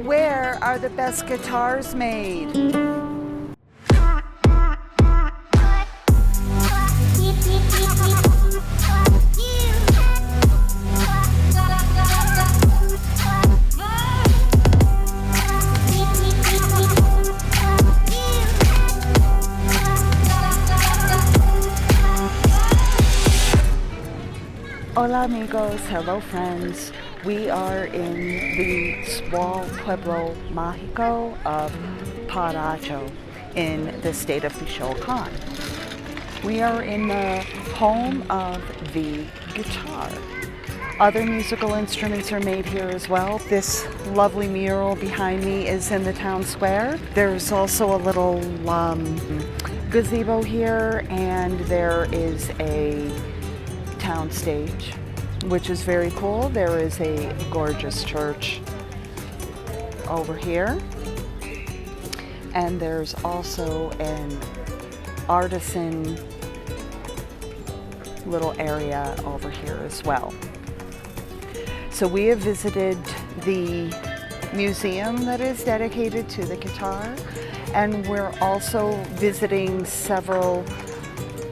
Where are the best guitars made? Hola amigos, hello friends. We are in the small Pueblo Mágico of Paracho in the state of Michoacán. We are in the home of the guitar. Other musical instruments are made here as well. This lovely mural behind me is in the town square. There's also a little gazebo here, and there is a town stage, which is very cool. There is a gorgeous church over here, and there's also an artisan little area over here as well. So we have visited the museum that is dedicated to the guitar, and we're also visiting several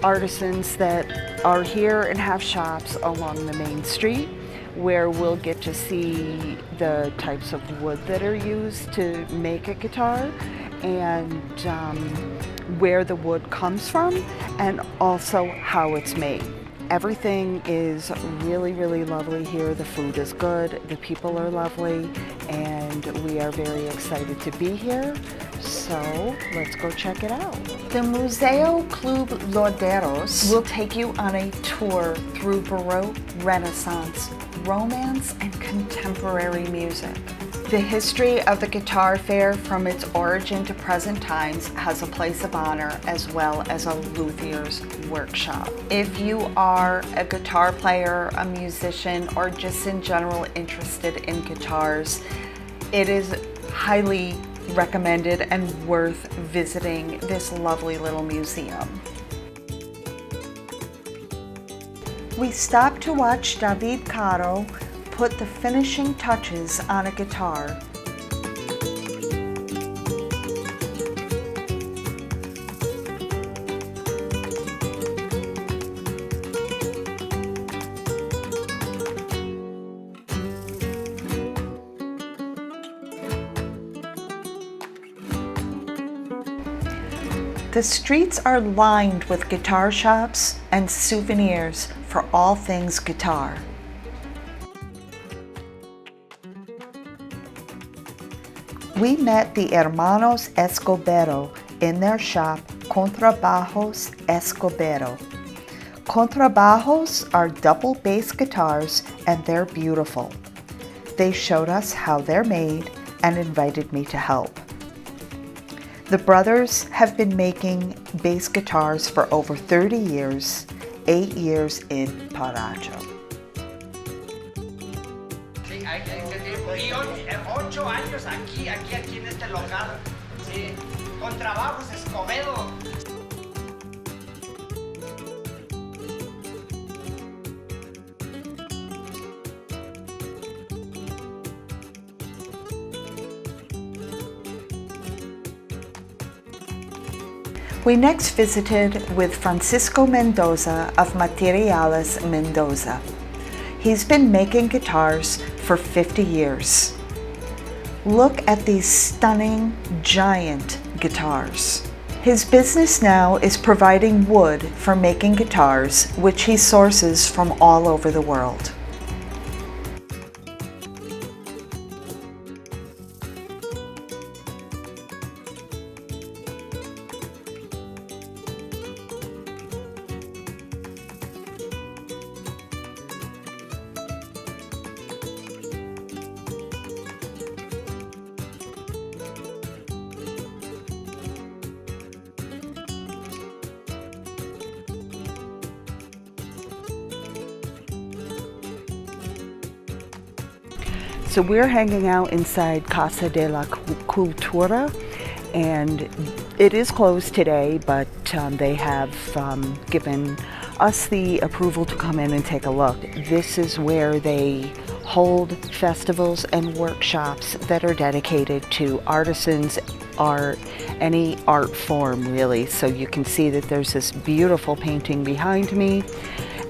artisans that are here and have shops along the main street, where we'll get to see the types of wood that are used to make a guitar, and where the wood comes from, and also how it's made. Everything is really, really lovely here. The food is good, the people are lovely, and we are very excited to be here. So let's go check it out. The Museo Club Lorderos will take you on a tour through Baroque, Renaissance, Romance, and contemporary music. The history of the guitar fair from its origin to present times has a place of honor, as well as a luthier's workshop. If you are a guitar player, a musician, or just in general interested in guitars, it is highly recommended and worth visiting this lovely little museum. We stopped to watch David Caro put the finishing touches on a guitar. The streets are lined with guitar shops and souvenirs for all things guitar. We met the Hermanos Escobedo in their shop, Contrabajos Escobedo. Contrabajos are double bass guitars, and they're beautiful. They showed us how they're made and invited me to help. The brothers have been making bass guitars for over 30 years, 8 years in Paracho. Sí, y 8 años aquí en este local, sí, con trabajos Escobedo. We next visited with Francisco Mendoza of Materiales Mendoza. He's been making guitars for 50 years. Look at these stunning, giant guitars. His business now is providing wood for making guitars, which he sources from all over the world. So we're hanging out inside Casa de la Cultura, and it is closed today, but they have given us the approval to come in and take a look. This is where they hold festivals and workshops that are dedicated to artisans, art, any art form really. So you can see that there's this beautiful painting behind me,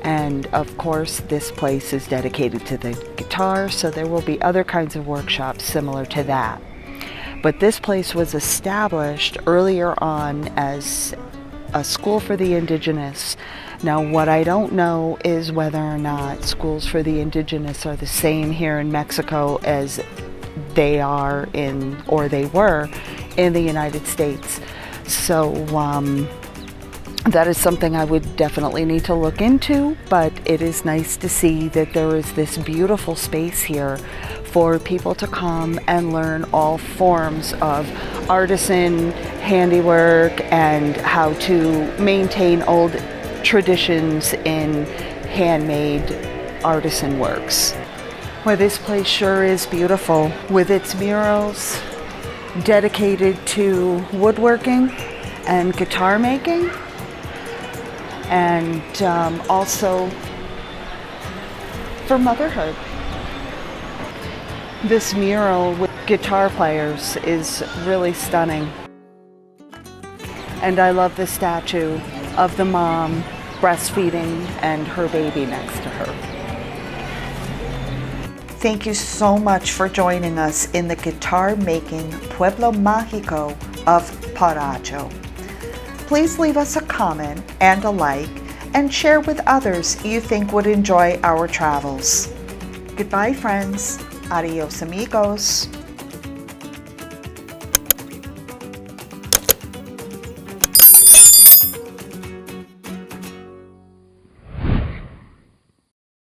and of course this place is dedicated to the guitar, so there will be other kinds of workshops similar to that. But this place was established earlier on as a school for the indigenous. Now, what I don't know is whether or not schools for the indigenous are the same here in Mexico as they are in, or they were, in the United States. So that is something I would definitely need to look into, but it is nice to see that there is this beautiful space here for people to come and learn all forms of artisan handiwork and how to maintain old traditions in handmade artisan works. Well, this place sure is beautiful with its murals dedicated to woodworking and guitar making, and also for motherhood. This mural with guitar players is really stunning. And I love the statue of the mom breastfeeding and her baby next to her. Thank you so much for joining us in the guitar making Pueblo Mágico of Paracho. Please leave us a comment and a like, and share with others you think would enjoy our travels. Goodbye, friends. Adios, amigos.